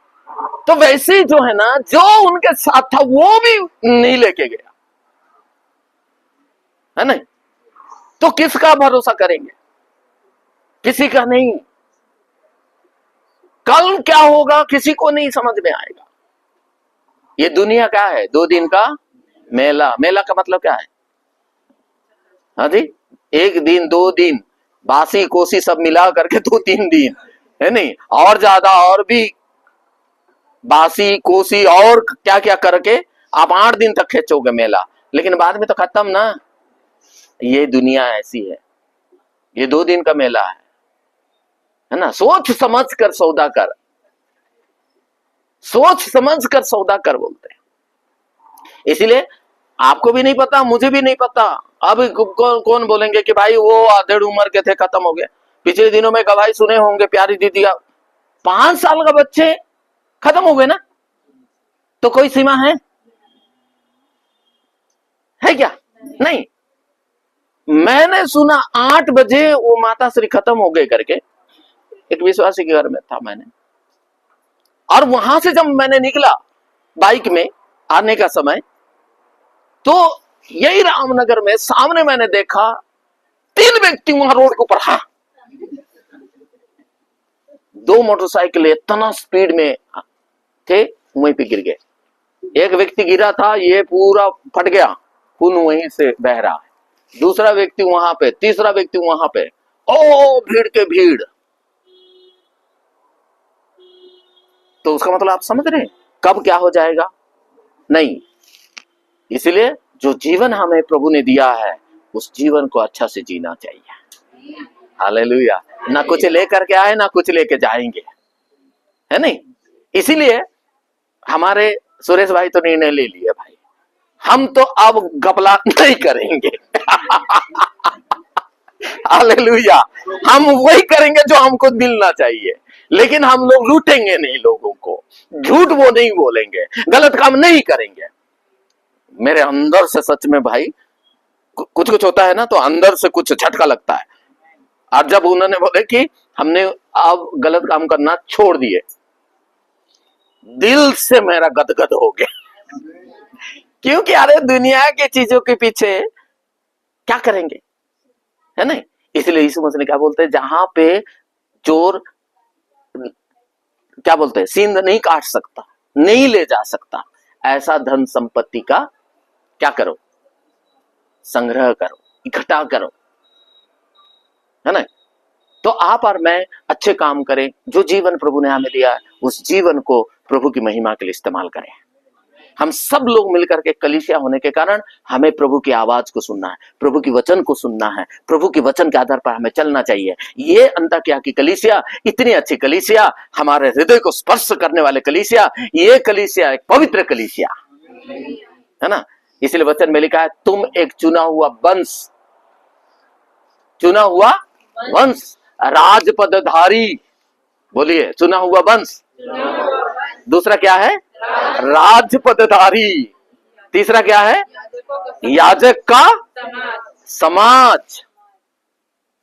तो वैसे ही जो है ना, जो उनके साथ था वो भी नहीं लेके गया, है नहीं? तो किसका भरोसा करेंगे? किसी का नहीं। कल क्या होगा किसी को नहीं समझ में आएगा। ये दुनिया क्या है? 2 दिन का मेला। मेला का मतलब क्या है? हाँ जी, 1 दिन 2 दिन, बासी कोसी सब मिला करके 2-3 दिन, है नहीं? और ज्यादा और भी बासी कोसी और क्या क्या करके आप 8 दिन तक खींचोगे मेला, लेकिन बाद में तो खत्म ना। ये दुनिया ऐसी है, ये 2 दिन का मेला है ना? सोच समझ कर सौदा कर, सोच समझ कर सौदा कर बोलते हैं। इसलिए आपको भी नहीं पता, मुझे भी नहीं पता। अब कौन बोलेंगे कि भाई वो आधेड़ उम्र के थे, खत्म हो गए। पिछले दिनों में गवाही सुने होंगे, प्यारी दीदी 5 साल का बच्चे खत्म हो गए ना। तो कोई सीमा है क्या? नहीं। मैंने सुना 8 बजे वो माता श्री खत्म हो गए करके, एक विश्वासी के घर में था मैंने, और वहां से जब मैंने निकला बाइक में आने का समय, तो यही रामनगर में सामने मैंने देखा 3 व्यक्ति वहां रोड के ऊपर, हाँ 2 मोटरसाइकिल इतना स्पीड में थे, वहीं पे गिर गए। एक व्यक्ति गिरा था, ये पूरा फट गया, खून वहीं से बह रहा है। दूसरा व्यक्ति वहां पे, तीसरा व्यक्ति वहां पे, ओ भीड़ के भीड़। तो उसका मतलब आप समझ रहे हैं कब क्या हो जाएगा? नहीं। इसलिए जो जीवन हमें प्रभु ने दिया है, उस जीवन को अच्छा से जीना चाहिए। हालेलुया। ना कुछ लेकर के आए, ना कुछ लेके जाएंगे, है नहीं? इसीलिए हमारे सुरेश भाई तो निर्णय ले लिए, भाई हम तो अब घपला नहीं करेंगे। हालेलुया। हम वही करेंगे जो हमको मिलना चाहिए, लेकिन हम लोग लूटेंगे नहीं लोगों को, झूठ वो नहीं बोलेंगे, गलत काम नहीं करेंगे। मेरे अंदर से सच में भाई कुछ कुछ होता है ना, तो अंदर से कुछ झटका लगता है। और जब उन्होंने बोले कि हमने अब गलत काम करना छोड़ दिए, दिल से मेरा गदगद हो गया। क्योंकि अरे दुनिया की चीजों के पीछे क्या करेंगे, है ना? इसलिए यीशु मसीह ने क्या बोलते हैं, जहां पे चोर क्या बोलते हैं, सींग नहीं काट सकता, नहीं ले जा सकता, ऐसा धन संपत्ति का क्या करो, संग्रह करो, इकट्ठा करो, है ना? तो आप और मैं अच्छे काम करें, जो जीवन प्रभु ने हमें दिया है उस जीवन को प्रभु की महिमा के लिए इस्तेमाल करें। हम सब लोग मिलकर के कलीसिया होने के कारण हमें प्रभु की आवाज को सुनना है, प्रभु की वचन को सुनना है, प्रभु के वचन के आधार पर हमें चलना चाहिए। ये अंताकिया की कलीसिया इतनी अच्छी कलीसिया, हमारे हृदय को स्पर्श करने वाले कलीसिया, ये कलीसिया एक पवित्र कलीसिया है ना। इसलिए वचन में लिखा है, तुम एक चुना हुआ वंश, चुना हुआ वंश, राजपदधारी, बोलिए चुना हुआ वंश। दूसरा क्या है? राजपदधारी। तीसरा क्या है? याजक का समाज।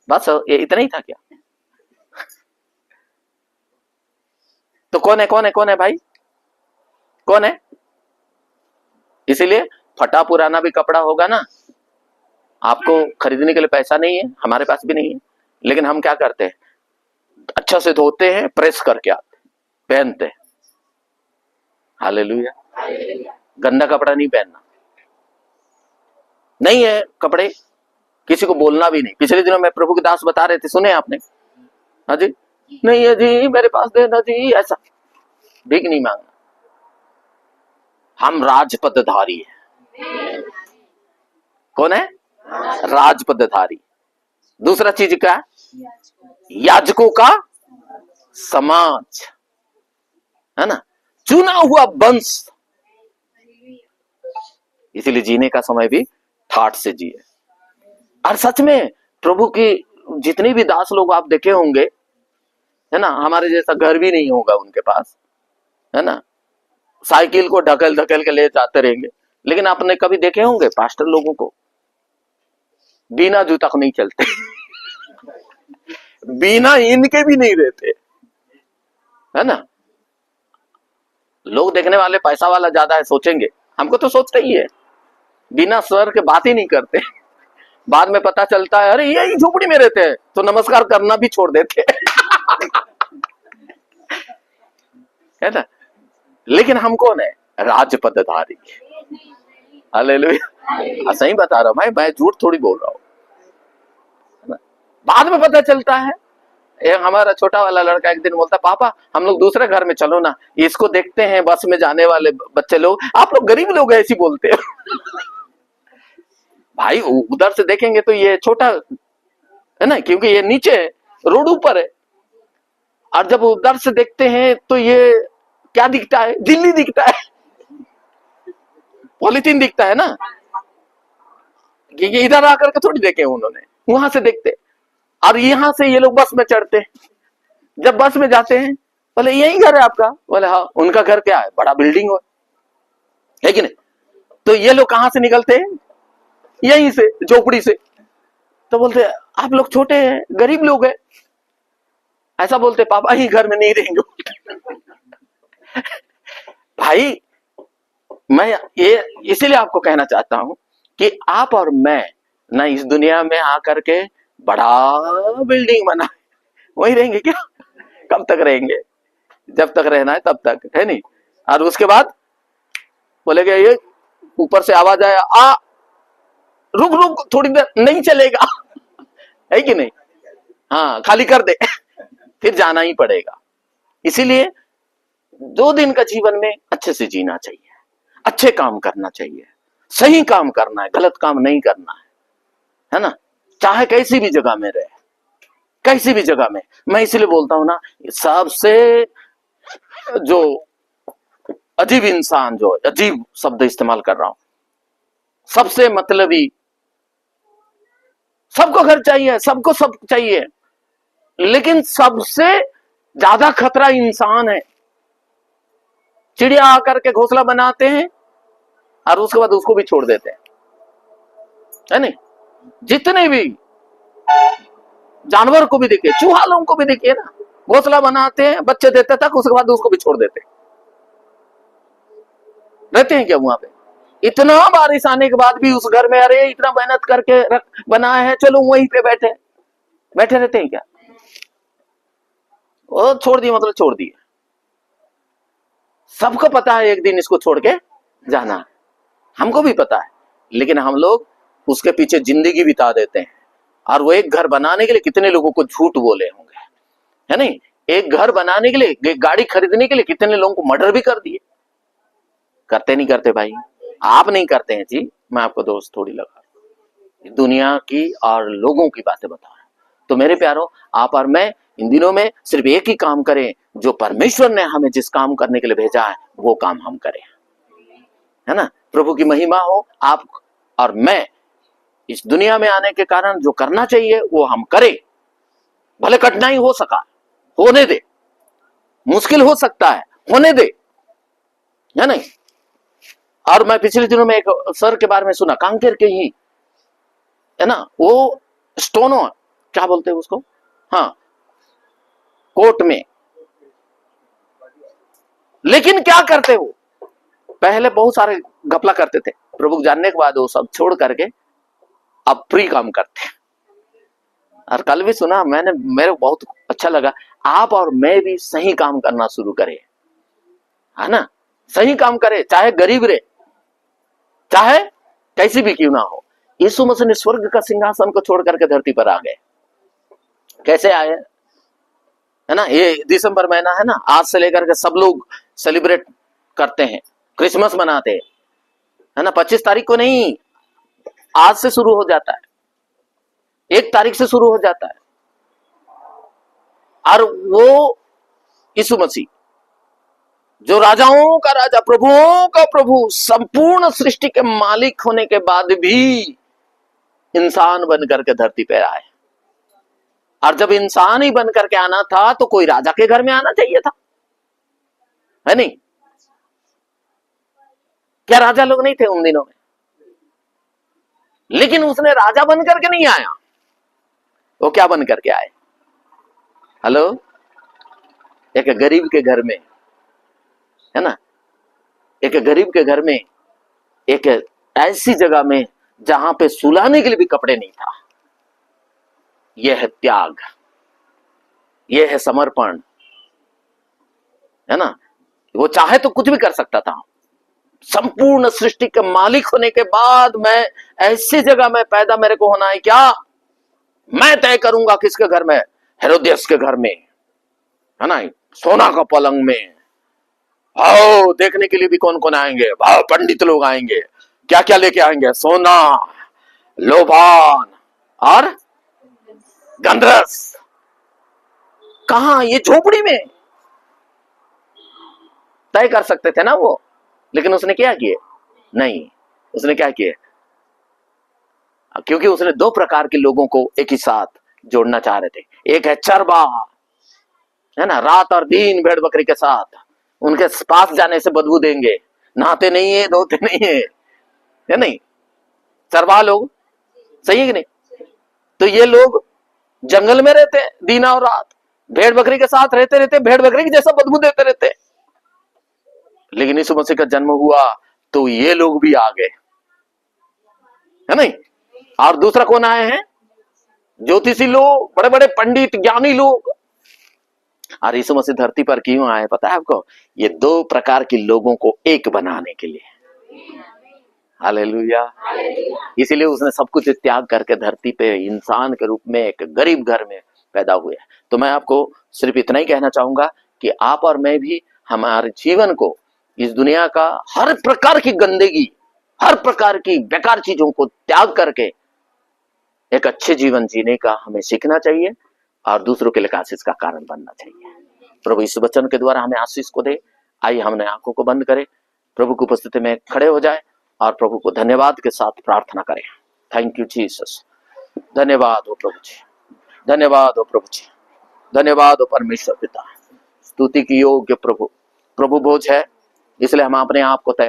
बस ये इतना ही था क्या? तो कौन है, कौन है, कौन है भाई, कौन है? इसीलिए फटा पुराना भी कपड़ा होगा ना, आपको खरीदने के लिए पैसा नहीं है, हमारे पास भी नहीं है, लेकिन हम क्या करते हैं, अच्छा से धोते हैं, प्रेस करके आते, पहनते हैं। हालेलुया। गंदा कपड़ा नहीं पहनना। नहीं है कपड़े, किसी को बोलना भी नहीं। पिछले दिनों में प्रभु के दास बता रहे थे, सुने आपने? हाँ जी, नहीं है जी, मेरे पास देना जी, ऐसा भीख नहीं मांगना। हम राजपदधारी हैं। कौन है? राजपदधारी। दूसरा चीज क्या है? याजकों का समाज, है ना, चुना हुआ वंश। इसीलिए जीने का समय भी ठाठ से जिए। और सच में प्रभु की जितने भी दास लोग आप देखे होंगे, है ना, हमारे जैसा घर भी नहीं होगा उनके पास, है ना, साइकिल को ढकेल ढकेल के ले जाते रहेंगे। लेकिन आपने कभी देखे होंगे पास्टर लोगों को बिना जूता को नहीं चलते, बिना इनके भी नहीं रहते, है ना। लोग देखने वाले पैसा वाला ज्यादा है सोचेंगे, हमको तो सोचते ही है, बिना सर के बात ही नहीं करते। बाद में पता चलता है अरे यही झोपड़ी में रहते हैं, तो नमस्कार करना भी छोड़ देते है ना। लेकिन हम कौन है? राजपदधारी। हालेलुया। सही बता रहा हूं मैं झूठ थोड़ी बोल रहा हूं। बाद में पता चलता है, एक हमारा छोटा वाला लड़का एक दिन बोलता, पापा हम लोग दूसरे घर में चलो ना, इसको देखते हैं बस में जाने वाले बच्चे लोग, आप लोग गरीब लोग ऐसी बोलते हो। भाई उधर से देखेंगे तो ये छोटा है ना, क्योंकि ये नीचे है, रोड ऊपर है। और जब उधर से देखते हैं तो ये क्या दिखता है? दिल्ली दिखता है, पॉलिथीन दिखता है ना, क्योंकि इधर आकर के थोड़ी देखे उन्होंने, वहां से देखते। और यहां से ये लोग बस में चढ़ते, जब बस में जाते हैं बोले यही घर है आपका? बोले हाँ। उनका घर क्या है? बड़ा बिल्डिंग है कि नहीं? तो ये लोग कहां से निकलते हैं? यहीं से, झोपड़ी से। तो बोलते आप लोग छोटे हैं, गरीब लोग हैं, ऐसा बोलते। पापा ही घर में नहीं रहेंगे। भाई मैं ये इसीलिए आपको कहना चाहता हूं कि आप और मैं ना इस दुनिया में आकर के बड़ा बिल्डिंग बना वही रहेंगे क्या? कब तक रहेंगे? जब तक रहना है तब तक, है नहीं। और उसके बाद बोलेगा ये ऊपर से आवाज आया, आ रुक रुक थोड़ी देर, नहीं चलेगा, है कि नहीं? हाँ खाली कर दे, फिर जाना ही पड़ेगा। इसीलिए 2 दिन का जीवन में अच्छे से जीना चाहिए, अच्छे काम करना चाहिए, सही काम करना है, गलत काम नहीं करना है ना। चाहे कैसी भी जगह में रहे, कैसी भी जगह में। मैं इसलिए बोलता हूं ना, सबसे जो अजीब इंसान, जो अजीब शब्द इस्तेमाल कर रहा हूं, सबसे मतलबी, सबको घर चाहिए, सबको सब चाहिए, लेकिन सबसे ज्यादा खतरा इंसान है। चिड़िया आकर के घोंसला बनाते हैं और उसके बाद उसको भी छोड़ देते हैं, है नहीं। जितने भी जानवर को भी देखिए, चूहा लोगों को भी देखिए ना, घोंसला बनाते हैं, बच्चे देते तक, उसके बाद उसको भी छोड़ देते हैं। रहते हैं क्या वहां पे? इतना बारिश आने के बाद भी उस घर में, अरे इतना मेहनत करके बनाया है, चलो वहीं पे बैठे बैठे रहते हैं क्या? वो छोड़ दिए मतलब छोड़ दिए। सबको पता है एक दिन इसको छोड़ के जाना, हमको भी पता है, लेकिन हम लोग उसके पीछे जिंदगी बिता देते हैं। और वो एक घर बनाने के लिए कितने लोगों को झूठ बोले होंगे, है नहीं। एक घर बनाने के लिए, गाड़ी खरीदने के लिए कितने लोगों को मर्डर भी कर दिए। करते नहीं करते भाई? आप नहीं करते हैं जी, मैं आपको दोस्त थोड़ी लगा, दुनिया की और लोगों की बातें बता रहा हूं। तो मेरे प्यारों, आप और मैं इन दिनों में सिर्फ एक ही काम करें, जो परमेश्वर ने हमें जिस काम करने के लिए भेजा है वो काम हम करें, है ना। प्रभु की महिमा हो। आप और मैं इस दुनिया में आने के कारण जो करना चाहिए वो हम करें। भले कठिनाई हो सका, होने दे, मुश्किल हो सकता है, होने दे, है नहीं। और मैं पिछले दिनों में एक सर के बारे में सुना, कांकेर के ही, है ना, वो स्टोनो क्या बोलते हैं उसको, हाँ, कोर्ट में। लेकिन क्या करते हो, पहले बहुत सारे घपला करते थे, प्रभु जानने के बाद वो सब छोड़ करके अब फ्री काम करते हैं। और कल भी सुना मैंने, मेरे को बहुत अच्छा लगा। आप और मैं भी सही काम करना शुरू करें, है ना, सही काम करें, चाहे गरीब रहे, चाहे कैसी भी क्यों ना हो। यीशु मसीह ने स्वर्ग का सिंहासन को छोड़ करके धरती पर आ गए। कैसे आए? है ना, ये दिसंबर महीना है ना, आज से लेकर के सब लोग सेलिब्रेट करते हैं, क्रिसमस मनाते हैं, है ना। 25 तारीख को नहीं, आज से शुरू हो जाता है, 1 तारीख से शुरू हो जाता है। और वो यीशु मसीह जो राजाओं का राजा, प्रभुओं का प्रभु, संपूर्ण सृष्टि के मालिक होने के बाद भी इंसान बन करके धरती पे आए। और जब इंसान ही बन करके आना था तो कोई राजा के घर में आना चाहिए था, है नहीं? क्या राजा लोग नहीं थे उन दिनों में? लेकिन उसने राजा बन करके नहीं आया, वो क्या बन करके आए? हेलो, एक गरीब के घर में, है ना, एक गरीब के घर में, एक ऐसी जगह में जहां पे सुलाने के लिए भी कपड़े नहीं था। यह है त्याग, यह है समर्पण, है ना। वो चाहे तो कुछ भी कर सकता था। संपूर्ण सृष्टि के मालिक होने के बाद मैं ऐसी जगह में पैदा मेरे को होना है क्या? मैं तय करूंगा किसके घर में? हेरोदेस के घर में, है ना, सोना का पलंग में। आओ देखने के लिए भी कौन कौन आएंगे? भाव पंडित लोग आएंगे। क्या क्या लेके आएंगे? सोना, लोबान और गंधरस। कहां? ये झोपड़ी में तय कर सकते थे ना वो, लेकिन उसने क्या किए? नहीं, उसने क्या किए? क्योंकि उसने 2 प्रकार के लोगों को एक ही साथ जोड़ना चाह रहे थे। एक है चरवा, है ना, रात और दिन भेड़ बकरी के साथ, उनके पास जाने से बदबू देंगे, नहाते नहीं है, धोते नहीं है नहीं? चरवा लोग, सही है कि नहीं? तो ये लोग जंगल में रहते दिन और रात, भेड़ बकरी के साथ रहते रहते भेड़ बकरी की जैसा बदबू देते रहते। लेकिन यीशु मसीह का जन्म हुआ तो ये लोग भी आ गए, है नहीं? और दूसरा कौन आए हैं? ज्योतिषी लोग, बड़े बड़े पंडित, ज्ञानी लोग। और यीशु मसीह धरती पर क्यों आए पता है आपको? ये 2 प्रकार के लोगों को एक बनाने के लिए। हालेलुया। इसीलिए उसने सब कुछ त्याग करके धरती पे इंसान के रूप में एक गरीब घर में पैदा हुए। तो मैं आपको सिर्फ इतना ही कहना चाहूंगा कि आप और मैं भी हमारे जीवन को, इस दुनिया का हर प्रकार की गंदगी, हर प्रकार की बेकार चीजों को त्याग करके एक अच्छे जीवन जीने का हमें सीखना चाहिए और दूसरों के लिए आशीष का कारण बनना चाहिए। प्रभु इस वचन के द्वारा हमें आशीष को दे। आइए हमने आंखों को बंद करें, प्रभु की उपस्थिति में खड़े हो जाए और प्रभु को धन्यवाद के साथ प्रार्थना करें। Thank you Jesus. धन्यवाद हो प्रभु जी, धन्यवाद हो प्रभु जी, धन्यवाद हो परमेश्वर पिता। स्तुति की योग्य प्रभु, प्रभु बोझ है, इसलिए हम अपने आप को तैयार